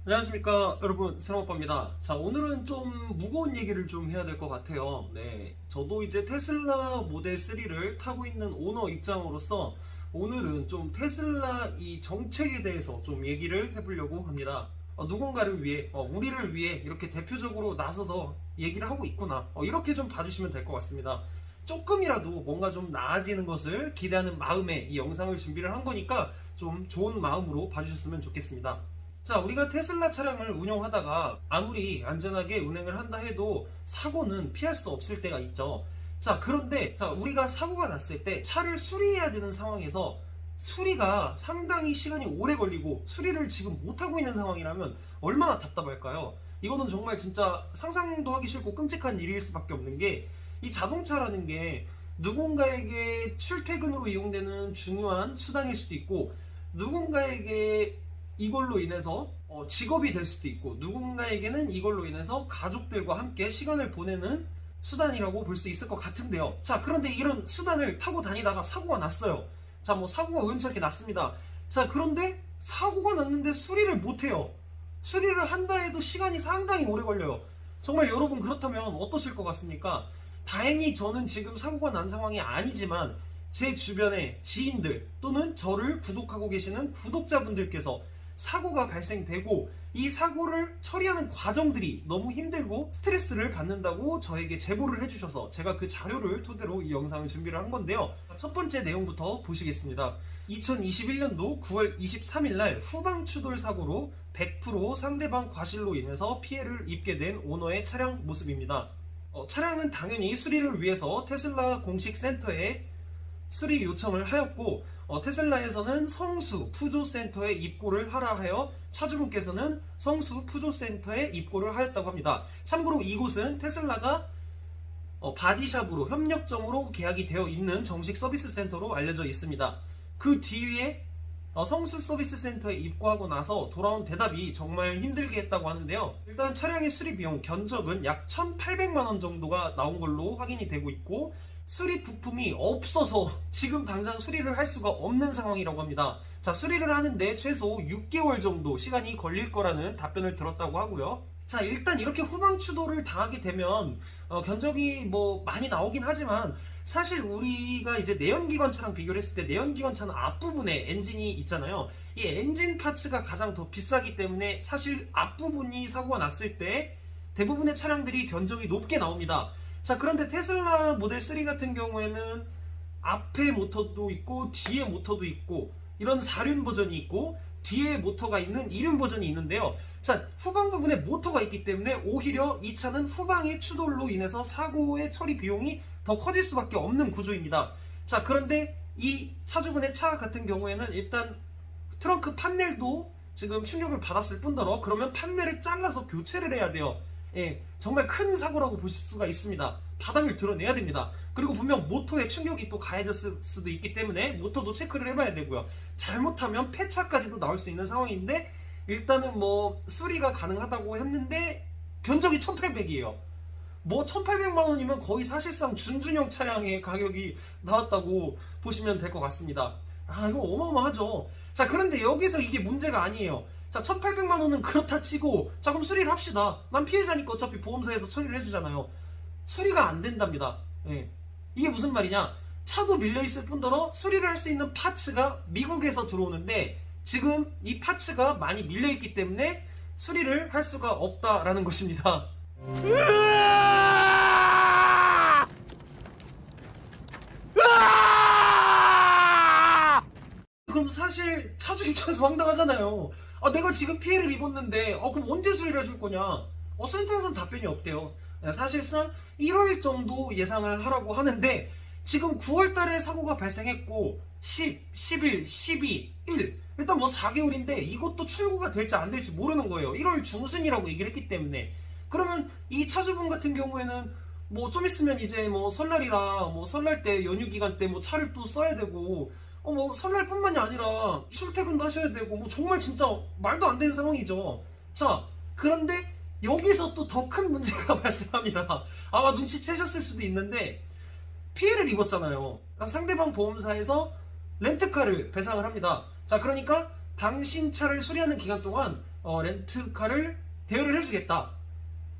안녕하십니까 여러분, 세롱오빠입니다. 자, 오늘은 좀 무거운 얘기를 좀 해야 될 것 같아요. 저도 이제 테슬라 모델 3를 타고 있는 오너 입장으로서 오늘은 좀 테슬라 이 정책에 대해서 좀 얘기를 해보려고 합니다. 누군가를 위해, 우리를 위해 이렇게 대표적으로 나서서 얘기를 하고 있구나, 이렇게 좀 봐주시면 될 것 같습니다. 조금이라도 뭔가 좀 나아지는 것을 기대하는 마음에 이 영상을 준비를 한 거니까 좀 좋은 마음으로 봐주셨으면 좋겠습니다. 자, 우리가 테슬라 차량을 운영하다가 아무리 안전하게 운행을 한다 해도 사고는 피할 수 없을 때가 있죠. 자, 그런데 우리가 사고가 났을 때 차를 수리해야 되는 상황에서 수리가 상당히 시간이 오래 걸리고 수리를 지금 못하고 있는 상황이라면 얼마나 답답할까요? 이거는 정말 진짜 상상도 하기 싫고 끔찍한 일일 수밖에 없는 게, 이 자동차라는 게 누군가에게 출퇴근으로 이용되는 중요한 수단일 수도 있고, 누군가에게 이걸로 인해서 직업이 될 수도 있고, 누군가에게는 이걸로 인해서 가족들과 함께 시간을 보내는 수단이라고 볼 수 있을 것 같은데요. 자, 그런데 이런 수단을 타고 다니다가 사고가 났어요. 자, 사고가 우연찮게 났습니다. 자, 그런데 사고가 났는데 수리를 못해요. 수리를 한다 해도 시간이 상당히 오래 걸려요. 정말 여러분, 그렇다면 어떠실 것 같습니까? 다행히 저는 지금 사고가 난 상황이 아니지만 제 주변의 지인들 또는 저를 구독하고 계시는 구독자분들께서 사고가 발생되고 이 사고를 처리하는 과정들이 너무 힘들고 스트레스를 받는다고 저에게 제보를 해주셔서 제가 그 자료를 토대로 이 영상을 준비를 한 건데요. 첫 번째 내용부터 보시겠습니다. 2021년도 9월 23일 날 후방 추돌 사고로 100% 상대방 과실로 인해서 피해를 입게 된 오너의 차량 모습입니다. 차량은 당연히 수리를 위해서 테슬라 공식 센터에 수리 요청을 하였고, 테슬라에서는 성수 푸조센터에 입고를 하라 하여 차주분께서는 성수 푸조센터에 입고를 하였다고 합니다. 참고로 이곳은 테슬라가 바디샵으로 협력점으로 계약이 되어 있는 정식 서비스 센터로 알려져 있습니다. 그 뒤에 성수 서비스 센터에 입고하고 나서 돌아온 대답이 정말 힘들게 했다고 하는데요. 일단 차량의 수리 비용 견적은 약 1,800만원 정도가 나온 걸로 확인이 되고 있고, 수리 부품이 없어서 지금 당장 수리를 할 수가 없는 상황이라고 합니다. 자, 수리를 하는데 최소 6개월 정도 시간이 걸릴 거라는 답변을 들었다고 하고요. 자, 일단 이렇게 후방 추돌을 당하게 되면 견적이 많이 나오긴 하지만, 사실 우리가 이제 내연기관차랑 비교를 했을 때 내연기관차는 앞부분에 엔진이 있잖아요. 이 엔진 파츠가 가장 더 비싸기 때문에 사실 앞부분이 사고가 났을 때 대부분의 차량들이 견적이 높게 나옵니다. 자, 그런데 테슬라 모델 3 같은 경우에는 앞에 모터도 있고 뒤에 모터도 있고 이런 4륜 버전이 있고 뒤에 모터가 있는 2륜 버전이 있는데요. 자, 후방 부분에 모터가 있기 때문에 오히려 이 차는 후방의 추돌로 인해서 사고의 처리 비용이 더 커질 수밖에 없는 구조입니다. 자, 그런데 이 차주분의 차 같은 경우에는 일단 트렁크 판넬도 지금 충격을 받았을 뿐더러, 그러면 판넬을 잘라서 교체를 해야 돼요. 정말 큰 사고라고 보실 수가 있습니다. 바닥을 드러내야 됩니다. 그리고 분명 모터에 충격이 또 가해졌을 수도 있기 때문에 모터도 체크를 해봐야 되고요. 잘못하면 폐차까지도 나올 수 있는 상황인데, 일단은 수리가 가능하다고 했는데 견적이 1,800이에요. 1,800만원이면 거의 사실상 준준형 차량의 가격이 나왔다고 보시면 될 것 같습니다. 이거 어마어마하죠. 자, 그런데 여기서 이게 문제가 아니에요. 자, 1,800만원은 그렇다 치고, 자, 그럼 수리를 합시다. 난 피해자니까 어차피 보험사에서 처리를 해주잖아요. 수리가 안 된답니다. 이게 무슨 말이냐? 차도 밀려있을 뿐더러 수리를 할 수 있는 파츠가 미국에서 들어오는데, 지금 이 파츠가 많이 밀려있기 때문에 수리를 할 수가 없다라는 것입니다. 그럼 사실 차주 입장에서 황당하잖아요. 내가 지금 피해를 입었는데 그럼 언제 수리를 해줄 거냐? 센터에서는 답변이 없대요. 사실상 1월 정도 예상을 하라고 하는데, 지금 9월달에 사고가 발생했고 10, 11, 12, 1 일단 4개월인데 이것도 출고가 될지 안 될지 모르는 거예요. 1월 중순이라고 얘기를 했기 때문에. 그러면 이 차주분 같은 경우에는 좀 있으면 이제 설날이라 설날 때 연휴 기간 때 차를 또 써야 되고, 설날뿐만이 아니라 출퇴근도 하셔야 되고, 정말 진짜 말도 안 되는 상황이죠. 자, 그런데 여기서 또 더 큰 문제가 발생합니다. 아마 눈치채셨을 수도 있는데, 피해를 입었잖아요. 상대방 보험사에서 렌트카를 배상을 합니다. 자, 그러니까 당신 차를 수리하는 기간 동안 렌트카를 대여를 해주겠다.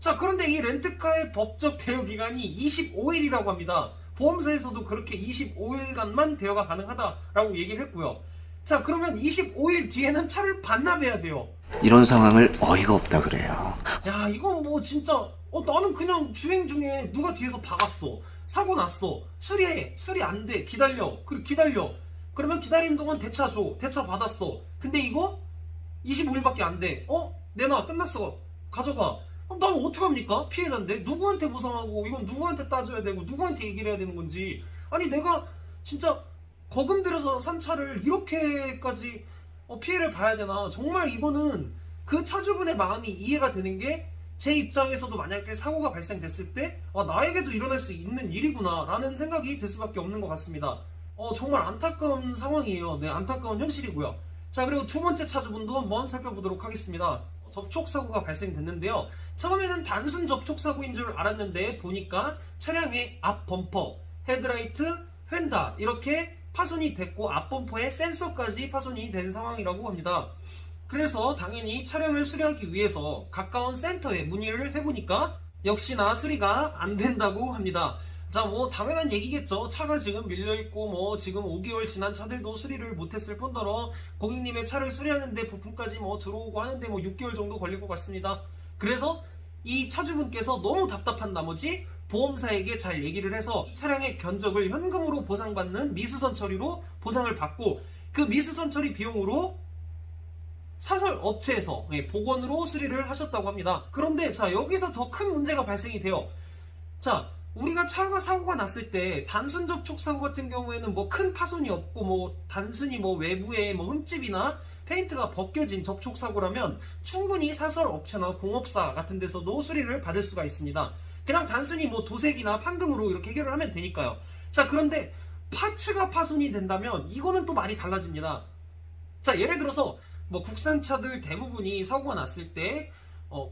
자, 그런데 이 렌트카의 법적 대여 기간이 25일이라고 합니다. 보험사에서도 그렇게 25일간만 대여가 가능하다라고 얘기를 했고요. 자, 그러면 25일 뒤에는 차를 반납해야 돼요. 이런 상황을 어이가 없다 그래요. 야, 이건 뭐 진짜 나는 그냥 주행 중에 누가 뒤에서 박았어, 사고 났어, 수리해, 수리 안 돼, 기다려, 그러면 기다리는 동안 대차 줘, 대차 받았어. 근데 이거 25일밖에 안 돼. 내놔, 끝났어, 가져가. 난 어떡합니까? 피해자인데 누구한테 보상하고, 이건 누구한테 따져야 되고, 누구한테 얘기를 해야 되는 건지. 아니, 내가 진짜 거금 들여서 산 차를 이렇게까지 피해를 봐야 되나. 정말 이거는 그 차주분의 마음이 이해가 되는 게, 제 입장에서도 만약에 사고가 발생됐을 때 나에게도 일어날 수 있는 일이구나 라는 생각이 들 수밖에 없는 것 같습니다. 정말 안타까운 상황이에요. 네, 안타까운 현실이고요. 자, 그리고 두 번째 차주분도 한번 살펴보도록 하겠습니다. 접촉사고가 발생됐는데요. 처음에는 단순 접촉사고인 줄 알았는데 보니까 차량의 앞 범퍼, 헤드라이트, 휀다 이렇게 파손이 됐고, 앞 범퍼에 센서까지 파손이 된 상황이라고 합니다. 그래서 당연히 차량을 수리하기 위해서 가까운 센터에 문의를 해보니까 역시나 수리가 안 된다고 합니다. 자, 뭐 당연한 얘기겠죠. 차가 지금 밀려있고 뭐 지금 5개월 지난 차들도 수리를 못했을 뿐더러 고객님의 차를 수리하는데 부품까지 뭐 들어오고 하는데 뭐 6개월 정도 걸릴 것 같습니다. 그래서 이 차주분께서 너무 답답한 나머지 보험사에게 잘 얘기를 해서 차량의 견적을 현금으로 보상받는 미수선 처리로 보상을 받고, 그 미수선 처리 비용으로 사설 업체에서 복원으로 수리를 하셨다고 합니다. 그런데 자, 여기서 더 큰 문제가 발생이 돼요. 자, 우리가 차가 사고가 났을 때 단순 접촉 사고 같은 경우에는 뭐 큰 파손이 없고 뭐 단순히 뭐 외부에 뭐 흠집이나 페인트가 벗겨진 접촉 사고라면 충분히 사설 업체나 공업사 같은 데서도 수리를 받을 수가 있습니다. 그냥 단순히 뭐 도색이나 판금으로 이렇게 해결을 하면 되니까요. 자, 그런데 파츠가 파손이 된다면 이거는 또 말이 달라집니다. 자, 예를 들어서 뭐 국산차들 대부분이 사고가 났을 때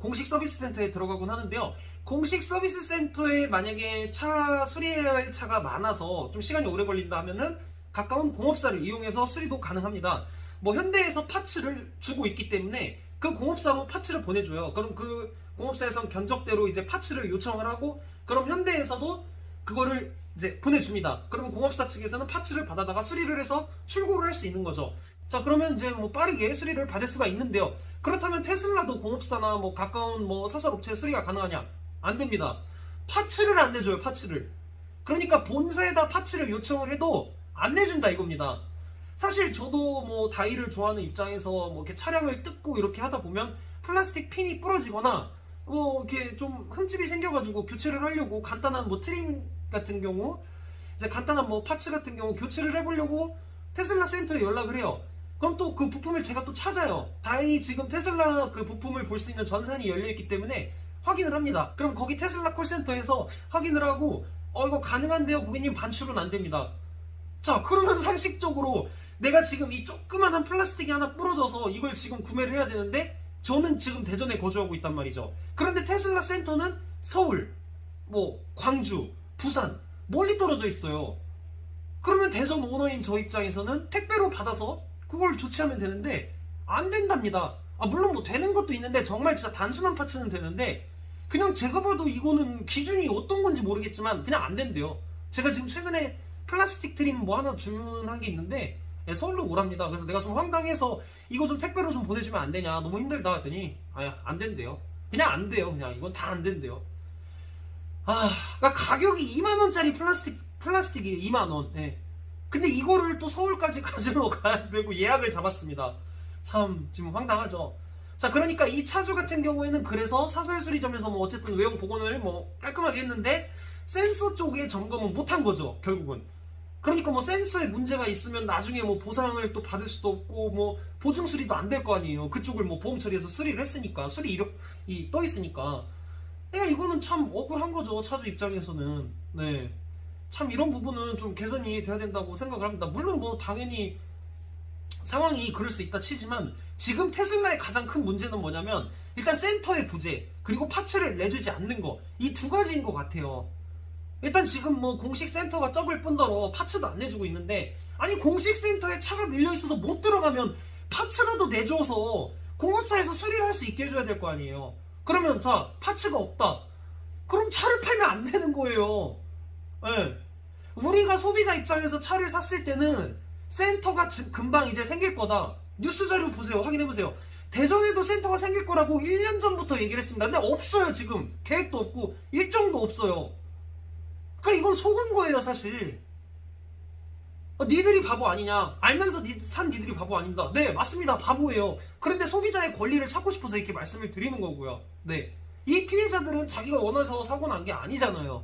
공식 서비스 센터에 들어가곤 하는데요. 공식 서비스 센터에 만약에 차 수리해야 할 차가 많아서 좀 시간이 오래 걸린다 하면은 가까운 공업사를 이용해서 수리도 가능합니다. 뭐 현대에서 파츠를 주고 있기 때문에 그 공업사로 파츠를 보내줘요. 그럼 그 공업사에선 견적대로 이제 파츠를 요청을 하고, 그럼 현대에서도 그거를 이제 보내줍니다. 그러면 공업사 측에서는 파츠를 받아다가 수리를 해서 출고를 할 수 있는 거죠. 자, 그러면 이제 뭐 빠르게 수리를 받을 수가 있는데요. 그렇다면 테슬라도 공업사나 뭐 가까운 뭐 사설업체 수리가 가능하냐? 안 됩니다. 파츠를 안 내줘요, 파츠를. 그러니까 본사에다 파츠를 요청을 해도 안 내준다 이겁니다. 사실 저도 뭐 다이를 좋아하는 입장에서 뭐 이렇게 차량을 뜯고 이렇게 하다 보면 플라스틱 핀이 부러지거나 뭐 이렇게 좀 흠집이 생겨가지고 교체를 하려고 간단한 뭐 트림 같은 경우, 이제 간단한 뭐 파츠 같은 경우 교체를 해보려고 테슬라 센터에 연락을 해요. 그럼 또 그 부품을 제가 또 찾아요. 다행히 지금 테슬라 그 부품을 볼 수 있는 전산이 열려있기 때문에 확인을 합니다. 그럼 거기 테슬라 콜센터에서 확인을 하고 이거 가능한데요 고객님, 반출은 안 됩니다. 자, 그러면 상식적으로 내가 지금 이 조그만한 플라스틱이 하나 부러져서 이걸 지금 구매를 해야 되는데 저는 지금 대전에 거주하고 있단 말이죠. 그런데 테슬라 센터는 서울, 뭐 광주, 부산 멀리 떨어져 있어요. 그러면 대전 오너인 저 입장에서는 택배로 받아서 그걸 조치하면 되는데 안 된답니다. 물론 뭐 되는 것도 있는데 정말 진짜 단순한 파츠는 되는데 그냥 제가 봐도 이거는 기준이 어떤 건지 모르겠지만 그냥 안 된대요. 제가 지금 최근에 플라스틱 트림 뭐 하나 주문한 게 있는데 서울로 오랍니다. 그래서 내가 좀 황당해서 이거 좀 택배로 좀 보내주면 안 되냐, 너무 힘들다 했더니 안 된대요. 그냥 안 돼요. 그냥 이건 다 안 된대요. 그러니까 가격이 2만원짜리 플라스틱이에요. 2만원. 네. 근데 이거를 또 서울까지 가지러 가야 되고 예약을 잡았습니다. 참 지금 황당하죠. 자, 그러니까 이 차주 같은 경우에는 그래서 사설수리점에서 뭐 어쨌든 외형 복원을 뭐 깔끔하게 했는데 센서 쪽에 점검은 못한 거죠, 결국은. 그러니까 뭐 센서에 문제가 있으면 나중에 뭐 보상을 또 받을 수도 없고 뭐 보증 수리도 안 될 거 아니에요. 그쪽을 뭐 보험 처리해서 수리를 했으니까, 수리 이력이 떠 있으니까. 이거는 참 억울한 거죠, 차주 입장에서는. 네. 참 이런 부분은 좀 개선이 돼야 된다고 생각을 합니다. 물론 뭐 당연히 상황이 그럴 수 있다 치지만 지금 테슬라의 가장 큰 문제는 뭐냐면 일단 센터의 부재, 그리고 파츠를 내주지 않는 거, 이 두 가지인 것 같아요. 일단 지금 뭐 공식 센터가 적을 뿐더러 파츠도 안 내주고 있는데, 아니 공식 센터에 차가 밀려있어서 못 들어가면 파츠라도 내줘서 공업사에서 수리를 할 수 있게 해줘야 될 거 아니에요. 그러면 자, 파츠가 없다. 그럼 차를 팔면 안 되는 거예요. 예. 우리가 소비자 입장에서 차를 샀을 때는 센터가 금방 이제 생길 거다. 뉴스 자료 보세요. 확인해보세요. 대전에도 센터가 생길 거라고 1년 전부터 얘기를 했습니다. 근데 없어요. 지금 계획도 없고 일정도 없어요. 그러니까 이건 속은 거예요. 사실. 니들이 바보 아니냐, 알면서 산 니들이 바보 아닙니다. 네, 맞습니다. 바보예요. 그런데 소비자의 권리를 찾고 싶어서 이렇게 말씀을 드리는 거고요. 네, 이 피해자들은 자기가 원해서 사고 난 게 아니잖아요.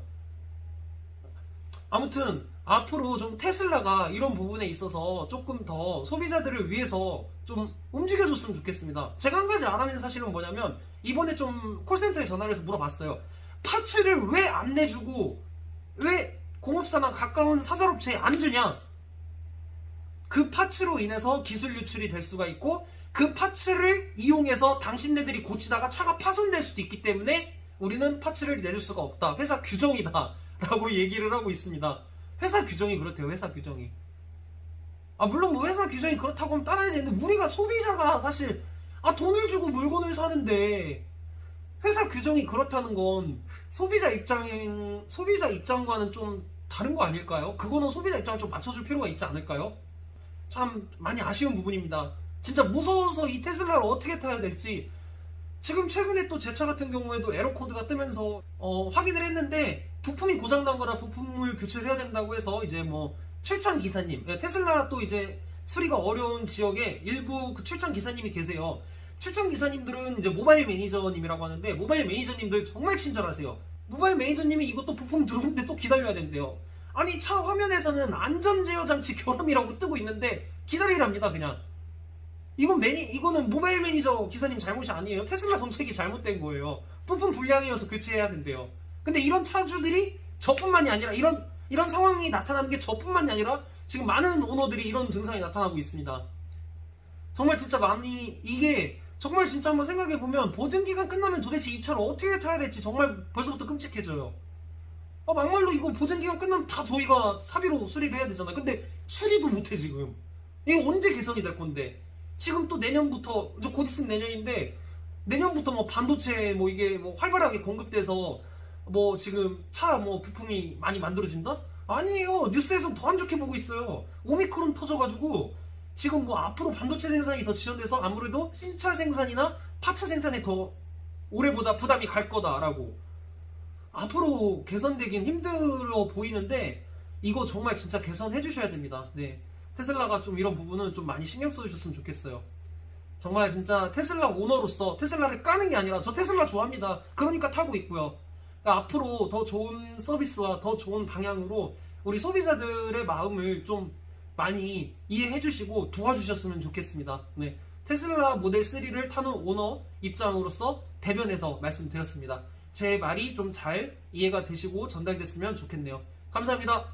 아무튼 앞으로 좀 테슬라가 이런 부분에 있어서 조금 더 소비자들을 위해서 좀 움직여줬으면 좋겠습니다. 제가 한 가지 알아낸 사실은 뭐냐면, 이번에 좀 콜센터에 전화를 해서 물어봤어요. 파츠를 왜 안 내주고 왜 공업사나 가까운 사설업체에 안 주냐. 그 파츠로 인해서 기술 유출이 될 수가 있고, 그 파츠를 이용해서 당신네들이 고치다가 차가 파손될 수도 있기 때문에 우리는 파츠를 내줄 수가 없다. 회사 규정이다 라고 얘기를 하고 있습니다. 회사 규정이 그렇대요. 회사 규정이. 물론 뭐 회사 규정이 그렇다고 하면 따라야 되는데, 우리가 소비자가 사실 돈을 주고 물건을 사는데 회사 규정이 그렇다는 건 소비자 입장과는 좀 다른 거 아닐까요? 그거는 소비자 입장을 좀 맞춰줄 필요가 있지 않을까요? 참 많이 아쉬운 부분입니다. 진짜 무서워서 이 테슬라를 어떻게 타야 될지. 지금 최근에 또 제 차 같은 경우에도 에러 코드가 뜨면서 확인을 했는데, 부품이 고장난 거라 부품을 교체를 해야 된다고 해서 이제 뭐 출장 기사님, 테슬라 또 이제 수리가 어려운 지역에 일부 그 출장 기사님이 계세요. 출장 기사님들은 이제 모바일 매니저님이라고 하는데, 모바일 매니저님들 정말 친절하세요. 모바일 매니저님이 이것도 부품 들어오는데 또 기다려야 된대요. 아니, 차 화면에서는 안전제어장치 결함이라고 뜨고 있는데 기다리랍니다. 그냥. 이거는 모바일 매니저 기사님 잘못이 아니에요. 테슬라 정책이 잘못된 거예요. 부품 불량이어서 교체해야 된대요. 근데 이런 차주들이 저뿐만이 아니라, 이런 상황이 나타나는 게 저뿐만이 아니라 지금 많은 오너들이 이런 증상이 나타나고 있습니다. 정말 진짜 이게 정말 진짜 한번 생각해보면, 보증기간 끝나면 도대체 이 차를 어떻게 타야 될지 정말 벌써부터 끔찍해져요. 막말로 이거 보증기간 끝나면 다 저희가 사비로 수리를 해야 되잖아요. 근데 수리도 못해 지금. 이거 언제 개선이 될 건데. 지금 또 내년부터, 곧 있으면 내년인데, 내년부터 뭐 반도체 뭐 이게 뭐 활발하게 공급돼서 뭐 지금 차 뭐 부품이 많이 만들어진다? 아니에요. 뉴스에서 더 안 좋게 보고 있어요. 오미크론 터져가지고 지금 뭐 앞으로 반도체 생산이 더 지연돼서 아무래도 신차 생산이나 파츠 생산에 더 올해보다 부담이 갈 거다라고. 앞으로 개선되긴 힘들어 보이는데, 이거 정말 진짜 개선해 주셔야 됩니다. 네, 테슬라가 좀 이런 부분은 좀 많이 신경 써주셨으면 좋겠어요. 정말 진짜 테슬라 오너로서 테슬라를 까는 게 아니라, 저 테슬라 좋아합니다. 그러니까 타고 있고요. 그러니까 앞으로 더 좋은 서비스와 더 좋은 방향으로 우리 소비자들의 마음을 좀 많이 이해해 주시고 도와주셨으면 좋겠습니다. 네, 테슬라 모델 3를 타는 오너 입장으로서 대변해서 말씀드렸습니다. 제 말이 좀 잘 이해가 되시고 전달됐으면 좋겠네요. 감사합니다.